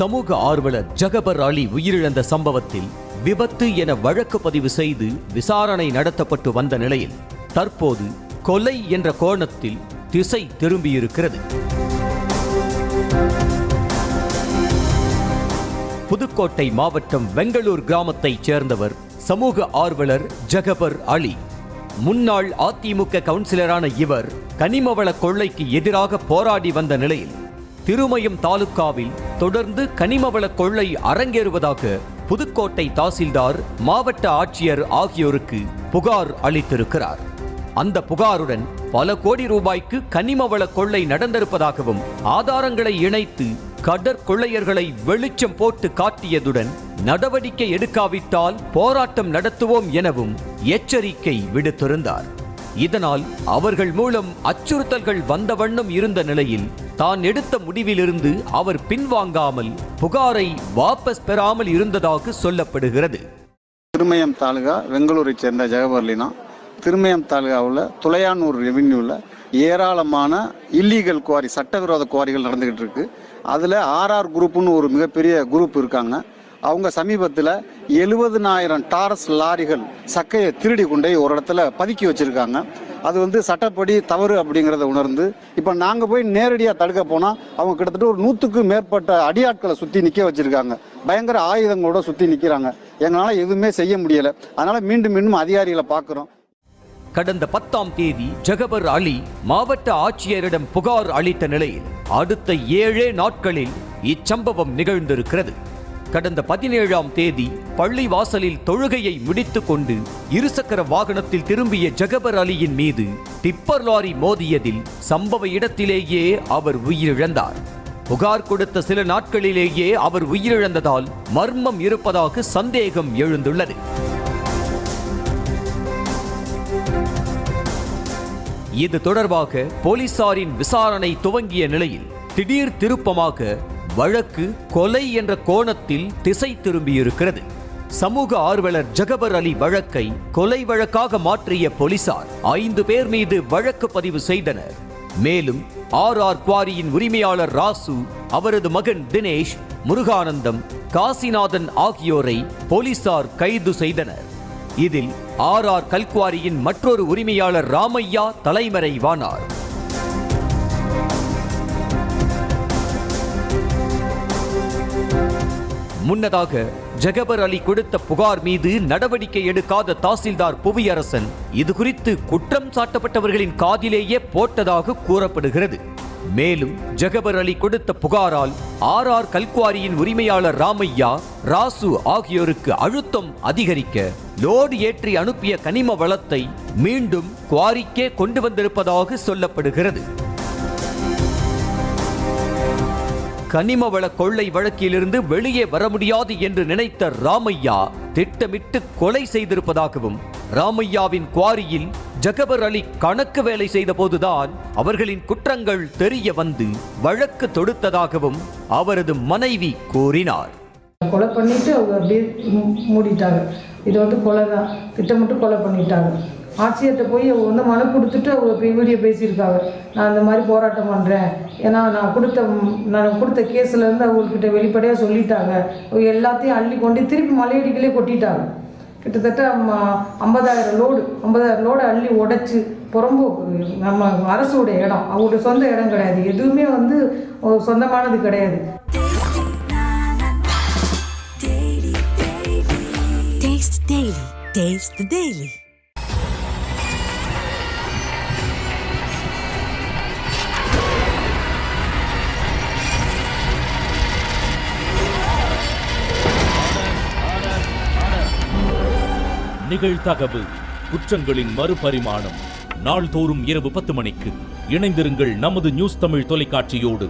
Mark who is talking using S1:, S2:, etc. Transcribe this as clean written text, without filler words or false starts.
S1: சமூக ஆர்வலர் ஜகபர் அலி உயிரிழந்த சம்பவத்தில் விபத்து என வழக்கு பதிவு செய்து விசாரணை நடத்தப்பட்டு வந்த நிலையில் தற்போது கொலை என்ற கோணத்தில் திசை திரும்பியிருக்கிறது. புதுக்கோட்டை மாவட்டம் வெங்களூர் கிராமத்தைச் சேர்ந்தவர் சமூக ஆர்வலர் ஜகபர் அலி. முன்னாள் அதிமுக கவுன்சிலரான இவர் கனிமவள கொள்ளைக்கு எதிராக போராடி வந்த நிலையில் திருமயம் தாலுகாவில் தொடர்ந்து கனிமவள கொள்ளை அரங்கேறுவதாக புதுக்கோட்டை தாசில்தார், மாவட்ட ஆட்சியர் ஆகியோருக்கு புகார் அளித்திருக்கிறார். அந்த புகாருடன் பல கோடி ரூபாய்க்கு கனிமவள கொள்ளை நடந்திருப்பதாகவும் ஆதாரங்களை இணைத்து கடற்கொள்ளையர்களை வெளிச்சம் போட்டு காட்டியதுடன் நடவடிக்கை எடுக்காவிட்டால் போராட்டம் நடத்துவோம் எனவும் எச்சரிக்கை விடுத்திருந்தார். இதனால் அவர்கள் மூலம் அச்சுறுத்தல்கள் வந்த வண்ணம் இருந்த நிலையில் தான் எடுத்த முடிவிலிருந்து அவர் பின்வாங்காமல் புகாரை வாபஸ் பெறாமல் இருந்ததாக சொல்லப்படுகிறது.
S2: திருமயம் தாலுகா வெங்களூரை சேர்ந்த ஜெகபர்லினா திருமயம் தாலுகாவில் துளையானூர் ரெவின்யூவில் ஏராளமான இல்லீகல் குவாரி, சட்டவிரோத குவாரிகள் நடந்துகிட்டு இருக்கு. அதில் ஆர்ஆர் குரூப்னு ஒரு மிகப்பெரிய குரூப் இருக்காங்க. அவங்க சமீபத்தில் 70,000 டாரஸ் லாரிகள் சக்கையை திருடி கொண்டே ஒரு இடத்துல பதுக்கி வச்சுருக்காங்க. அது சட்டப்படி தவறு அப்படிங்கிறத உணர்ந்து இப்போ நாங்கள் போய் நேரடியாக தடுக்க போனால் அவங்க கிட்டத்தட்ட ஒரு 100க்கும் மேற்பட்ட அடியாட்களை சுற்றி நிற்க வச்சுருக்காங்க. பயங்கர ஆயுதங்களோட சுற்றி நிற்கிறாங்க. எங்களால் எதுவுமே செய்ய முடியலை. அதனால் மீண்டும் அதிகாரிகளை பார்க்குறோம்.
S1: கடந்த 10ஆம் தேதி ஜகபர் அலி மாவட்ட ஆட்சியரிடம் புகார் அளித்த நிலையில் அடுத்த 7 நாட்களில் இச்சம்பவம் நிகழ்ந்திருக்கிறது. கடந்த 17ஆம் தேதி பள்ளி வாசலில் தொழுகையை முடித்துக் கொண்டு இருசக்கர வாகனத்தில் திரும்பிய ஜகபர் அலியின் மீது டிப்பர் லாரி மோதியதில் சம்பவ இடத்திலேயே அவர் உயிரிழந்தார். புகார் கொடுத்த சில நாட்களிலேயே அவர் உயிரிழந்ததால் மர்மம் இருப்பதாக சந்தேகம் எழுந்துள்ளது. இது தொடர்பாக போலீசாரின் விசாரணை துவங்கிய நிலையில் திடீர் திருப்பமாக வழக்கு கொலை என்ற கோணத்தில் திசை திரும்பியிருக்கிறது. சமூக ஆர்வலர் ஜகபர் அலி வழக்கை கொலை வழக்காக மாற்றிய போலீசார் 5 பேர் மீது வழக்கு பதிவு செய்தனர். மேலும் ஆர்ஆர் குவாரியின் உரிமையாளர் ராசு, அவரது மகன் தினேஷ், முருகானந்தம், காசிநாதன் ஆகியோரை போலீசார் கைது செய்தனர். இதில் ஆர்ஆர் கல்குவாரியின் மற்றொரு உரிமையாளர் ராமையா தலைமறைவானார். முன்னதாக ஜகபர் அலி கொடுத்த புகார் மீது நடவடிக்கை எடுக்காத தாசில்தார் புவியரசன் இது குறித்து குற்றம் சாட்டப்பட்டவர்களின் காதிலேயே போட்டதாக கூறப்படுகிறது. மேலும் ஜகபர் அலி கொடுத்த புகாரால் ஆர்ஆர் கல்குவாரியின் உரிமையாளர் ராமையா, ராசு ஆகியோருக்கு அழுத்தம் அதிகரிக்க லோடு ஏற்றி அனுப்பிய கனிம வளத்தை மீண்டும் குவாரிக்கே கொண்டு வந்திருப்பதாக சொல்லப்படுகிறது. கனிமவள கொள்ளை வழக்கிலிருந்து வெளியே வர முடியாது என்று நினைத்த ராமையா திட்டமிட்டு கொலை செய்திருப்பதாகவும், ராமையாவின் குவாரியில் ஜகபர் அலி கணக்கு வேலை செய்த போதுதான் அவர்களின் குற்றங்கள் தெரிய வந்து வழக்கு தொடுத்ததாகவும் அவரது மனைவி கூறினார்.
S3: கொலை பண்ணிட்டு அவங்க அப்படியே மூடிட்டாங்க. இது கொலை தான், திட்டமிட்டு கொலை பண்ணிட்டாங்க. ஆட்சியர்கிட்ட போய் அவங்க மனு கொடுத்துட்டு அவங்க வீடியோ பேசியிருக்காங்க. நான் இந்த மாதிரி போராட்டம் பண்ணுறேன், ஏன்னா நான் கொடுத்த கேஸ்லேருந்து அவங்கக்கிட்ட வெளிப்படையாக சொல்லிட்டாங்க. எல்லாத்தையும் அள்ளி கொண்டு திருப்பி மலையடிகளே கொட்டிட்டாங்க. கிட்டத்தட்ட 50,000 லோடு அள்ளி உடைச்சி புறம்போக்கு நம்ம அரசோட இடம், அவங்களோட சொந்த இடம் கிடையாது. எதுவுமே சொந்தமானது கிடையாது.
S4: நிகழ்தகவு குற்றங்களின் மறுபரிமாணம். நாள்தோறும் இரவு 10 மணிக்கு இணைந்திருங்கள் நமது நியூஸ் தமிழ் தொலைக்காட்சியோடு.